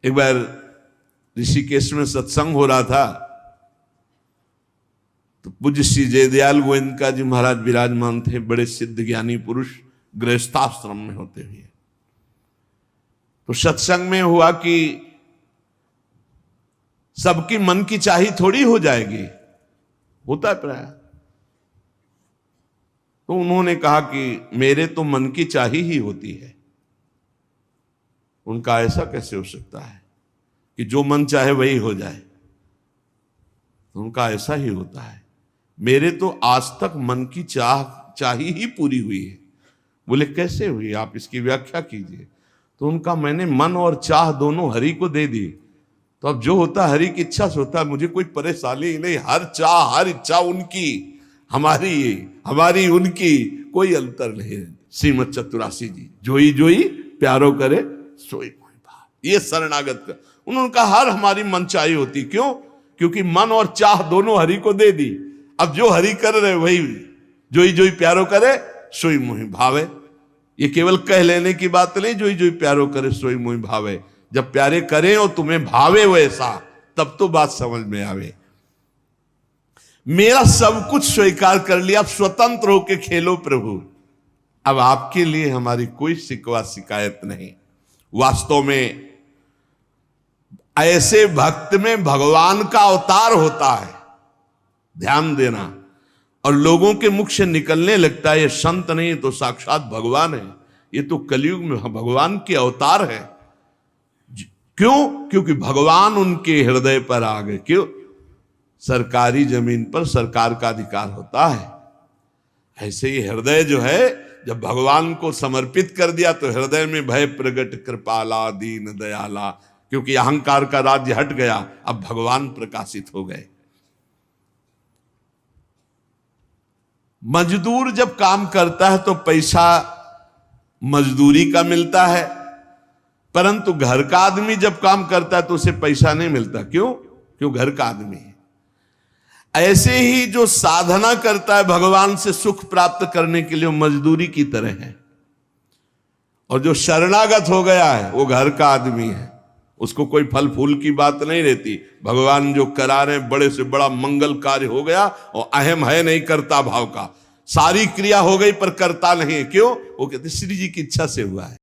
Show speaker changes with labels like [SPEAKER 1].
[SPEAKER 1] एक बार ऋषिकेश में सत्संग हो रहा था, तो पूज्य श्री जयदयाल गोविंदका जी महाराज विराजमान थे, बड़े सिद्ध ज्ञानी पुरुष, गृहस्थाश्रम में होते हुए। तो सत्संग में हुआ कि सबकी मन की चाही थोड़ी हो जाएगी, होता है प्राय। तो उन्होंने कहा कि मेरे तो मन की चाही ही होती है। उनका ऐसा कैसे हो सकता है कि जो मन चाहे वही हो जाए? तो उनका ऐसा ही होता है, मेरे तो आज तक मन की चाही ही पूरी हुई है। बोले कैसे हुई, आप इसकी व्याख्या कीजिए। तो उनका मैंने मन और चाह दोनों हरि को दे दी, तो अब जो होता हरि की इच्छा से होता है, मुझे कोई परेशानी ही नहीं। हर चाह हर इच्छा उनकी, हमारी उनकी कोई अंतर नहीं। श्रीमद चतुरासी जी, जोई जोई प्यारो करे सोई मोहि भाव, ये शरणागत का। उन्होंने कहा हर हमारी मन चाही होती, क्यों? क्योंकि मन और चाह दोनों हरि को दे दी। अब जो हरि कर रहे वही जोई जोई प्यारो करे सोई मोहि भावे। ये केवल कह लेने की बात नहीं, जोई जोई प्यारो करे सोई मोहि भावे। जब प्यारे करें और तुम्हें भावे वैसा, तब तो बात समझ में आवे। मेरा सब कुछ स्वीकार कर लिया, अब स्वतंत्र होके खेलो प्रभु। अब आपके लिए हमारी कोई शिकवा शिकायत नहीं। वास्तव में ऐसे भक्त में भगवान का अवतार होता है, ध्यान देना। और लोगों के मुख से निकलने लगता है ये संत नहीं तो साक्षात भगवान है, ये तो कलयुग में भगवान के अवतार है। क्यों? क्योंकि भगवान उनके हृदय पर आ गए। क्यों? सरकारी जमीन पर सरकार का अधिकार होता है। ऐसे ही हृदय जो है, जब भगवान को समर्पित कर दिया तो हृदय में भय प्रगट कृपाला दीन दयाला, क्योंकि अहंकार का राज्य हट गया, अब भगवान प्रकाशित हो गए। मजदूर जब काम करता है तो पैसा मजदूरी का मिलता है, परंतु घर का आदमी जब काम करता है तो उसे पैसा नहीं मिलता। क्यों? क्यों? घर का आदमी है। ऐसे ही जो साधना करता है भगवान से सुख प्राप्त करने के लिए, वो मजदूरी की तरह है। और जो शरणागत हो गया है वो घर का आदमी है, उसको कोई फल फूल की बात नहीं रहती। भगवान जो करा रहे बड़े से बड़ा मंगल कार्य हो गया, और अहम है नहीं करता भाव का, सारी क्रिया हो गई पर करता नहीं। क्यों? वो कहते श्री जी की इच्छा से हुआ है।